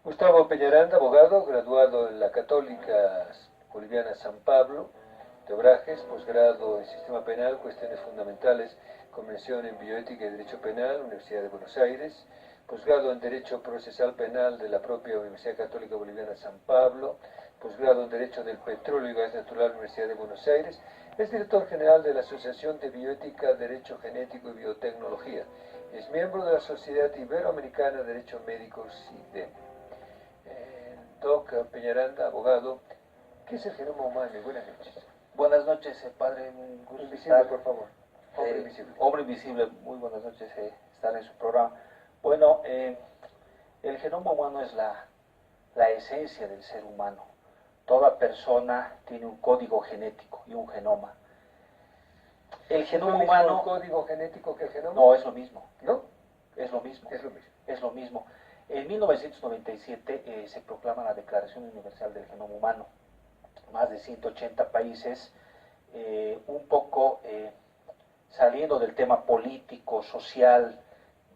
Gustavo Peñaranda, abogado, graduado en la Católica Boliviana San Pablo de Obrajes, posgrado en Sistema Penal, Cuestiones Fundamentales, Convención en Bioética y Derecho Penal, Universidad de Buenos Aires, posgrado en Derecho Procesal Penal de la propia Universidad Católica Boliviana San Pablo, posgrado en Derecho del Petróleo y Gas Natural, Universidad de Buenos Aires, es director general de la Asociación de Bioética, Derecho Genético y Biotecnología. Es miembro de la Sociedad Iberoamericana de Derecho Médico, SIDEM. Doc Peñaranda, abogado, ¿qué es el genoma humano? Buenas noches. Buenas noches, padre. Un gusto Invisible, estar, por favor. Hombre invisible. Hombre invisible, muy buenas noches estar en su programa. Bueno, el genoma humano es la esencia del ser humano. Toda persona tiene un código genético y un genoma. El genoma humano... ¿Es el código genético que el genoma? No, es lo mismo. ¿No? Es lo mismo. Es lo mismo. Es lo mismo. En 1997 se proclama la Declaración Universal del Genoma Humano. Más de 180 países, un poco saliendo del tema político, social,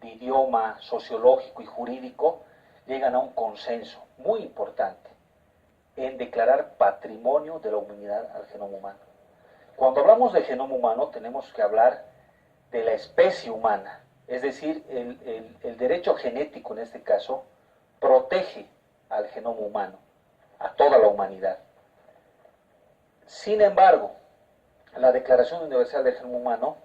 de idioma, sociológico y jurídico, llegan a un consenso muy importante en declarar patrimonio de la humanidad al genoma humano. Cuando hablamos de genoma humano tenemos que hablar de la especie humana, es decir, el derecho genético en este caso protege al genoma humano, a toda la humanidad. Sin embargo, la Declaración Universal del Genoma Humano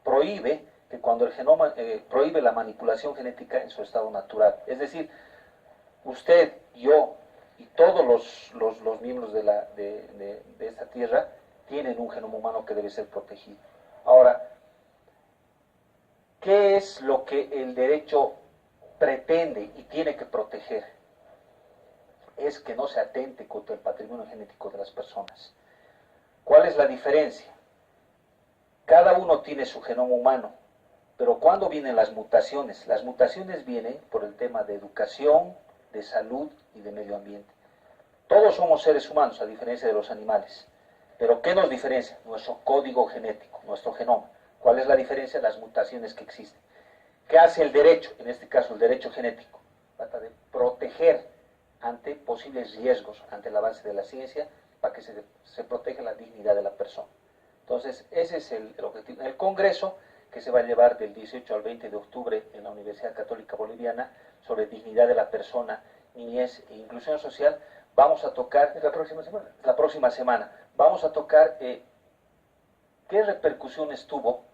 prohíbe que cuando el genoma prohíbe la manipulación genética en su estado natural, es decir, usted, yo y todos los miembros de esta tierra tienen un genoma humano que debe ser protegido. Ahora, ¿qué es lo que el derecho pretende y tiene que proteger? Es que no se atente contra el patrimonio genético de las personas. ¿Cuál es la diferencia? Cada uno tiene su genoma humano, pero ¿cuándo vienen las mutaciones? Las mutaciones vienen por el tema de educación, de salud y de medio ambiente. Todos somos seres humanos, a diferencia de los animales. Pero ¿qué nos diferencia? Nuestro código genético, nuestro genoma. ¿Cuál es la diferencia? Las mutaciones que existen. ¿Qué hace el derecho? En este caso, el derecho genético. Trata de proteger ante posibles riesgos, ante el avance de la ciencia, para que se proteja la dignidad de la persona. Entonces, ese es el objetivo. El Congreso, que se va a llevar del 18 al 20 de octubre en la Universidad Católica Boliviana, sobre dignidad de la persona, niñez e inclusión social, vamos a tocar... ¿Es la próxima semana? La próxima semana. Vamos a tocar qué repercusiones tuvo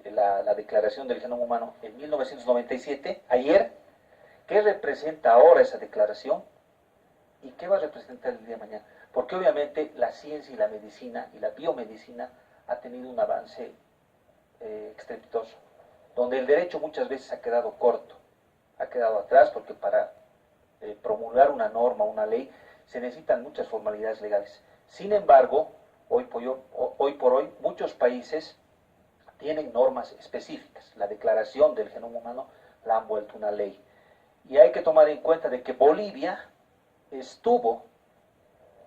la Declaración del Genoma Humano en 1997, ayer, qué representa ahora esa declaración y qué va a representar el día de mañana. Porque obviamente la ciencia y la medicina y la biomedicina ha tenido un avance estrepitoso, donde el derecho muchas veces ha quedado corto, ha quedado atrás, porque para promulgar una norma, una ley, se necesitan muchas formalidades legales. Sin embargo, hoy por hoy, muchos países tienen normas específicas. La Declaración del Genoma Humano la han vuelto una ley. Y hay que tomar en cuenta de que Bolivia estuvo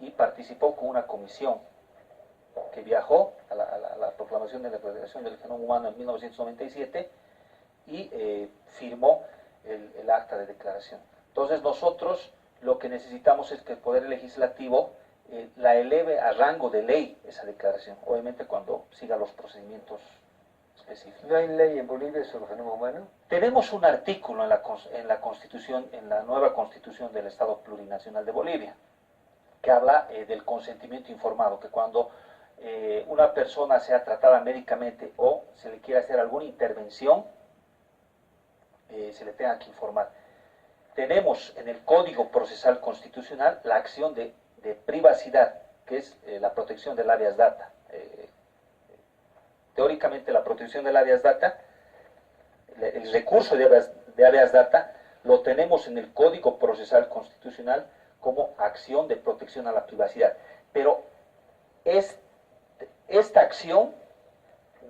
y participó con una comisión que viajó a la proclamación de la Declaración del Genoma Humano en 1997 y firmó el acta de declaración. Entonces nosotros lo que necesitamos es que el Poder Legislativo la eleve a rango de ley esa declaración, obviamente cuando siga los procedimientos específicos. ¿No hay ley en Bolivia sobre el genoma humano? Tenemos un artículo en la Constitución, en la nueva Constitución del Estado Plurinacional de Bolivia, que habla del consentimiento informado, que cuando una persona sea tratada médicamente o se le quiera hacer alguna intervención, se le tenga que informar. Tenemos en el Código Procesal Constitucional la acción de privacidad, que es la protección del habeas data. Teóricamente la protección del habeas data, el recurso de habeas data, lo tenemos en el Código Procesal Constitucional como acción de protección a la privacidad. Pero esta acción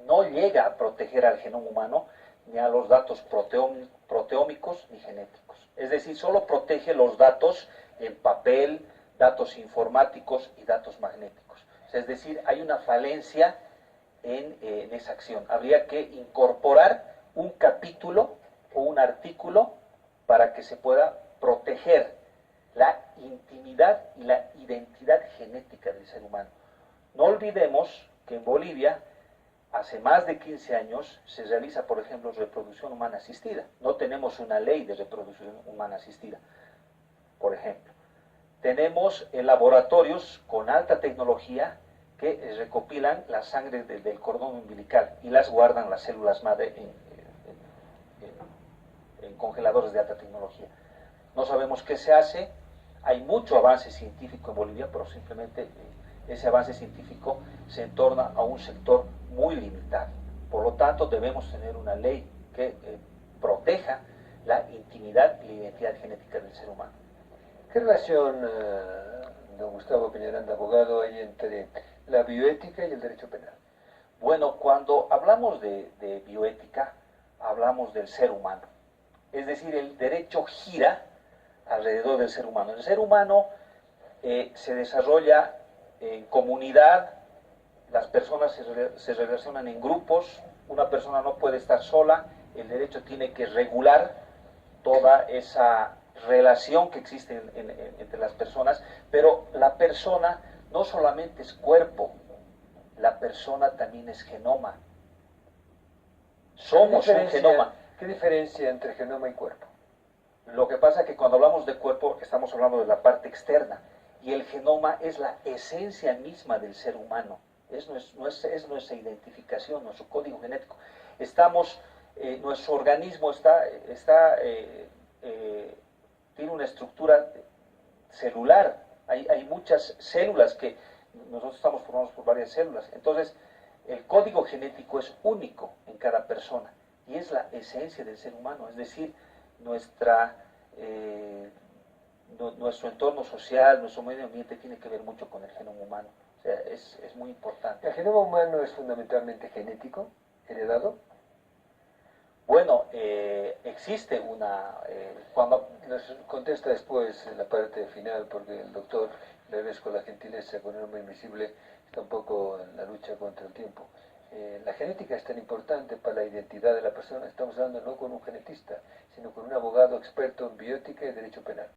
no llega a proteger al genoma humano ni a los datos proteómicos ni genéticos. Es decir, solo protege los datos en papel, datos informáticos y datos magnéticos. Es decir, hay una falencia en esa acción. Habría que incorporar un capítulo o un artículo para que se pueda proteger la intimidad y la identidad genética del ser humano. No olvidemos que en Bolivia, hace más de 15 años, se realiza, por ejemplo, reproducción humana asistida. No tenemos una ley de reproducción humana asistida, por ejemplo. Tenemos laboratorios con alta tecnología que recopilan la sangre del cordón umbilical y las guardan las células madre en congeladores de alta tecnología. No sabemos qué se hace, hay mucho avance científico en Bolivia, pero simplemente ese avance científico se entorna a un sector muy limitado. Por lo tanto, debemos tener una ley que proteja la intimidad y la identidad genética del ser humano. ¿Qué relación, don Gustavo Peñaranda, abogado, hay entre la bioética y el derecho penal? Bueno, cuando hablamos de bioética, hablamos del ser humano. Es decir, el derecho gira alrededor del ser humano. El ser humano se desarrolla en comunidad, las personas se relacionan en grupos, una persona no puede estar sola, el derecho tiene que regular toda esa relación que existe entre las personas, pero la persona no solamente es cuerpo, la persona también es genoma. Somos un genoma. ¿Qué diferencia entre genoma y cuerpo? Lo que pasa es que cuando hablamos de cuerpo estamos hablando de la parte externa y el genoma es la esencia misma del ser humano, es nuestra identificación, nuestro código genético. Nuestro organismo tiene una estructura celular, hay muchas células que nosotros estamos formados por varias células, entonces el código genético es único en cada persona y es la esencia del ser humano, es decir, nuestro entorno social, nuestro medio ambiente tiene que ver mucho con el genoma humano, o sea, es muy importante. ¿El genoma humano es fundamentalmente genético, heredado? Bueno, existe cuando nos contesta después en la parte final, porque el doctor, le agradezco la gentileza con el hombre invisible, está un poco en la lucha contra el tiempo. La genética es tan importante para la identidad de la persona, estamos hablando no con un genetista, sino con un abogado experto en bioética y derecho penal.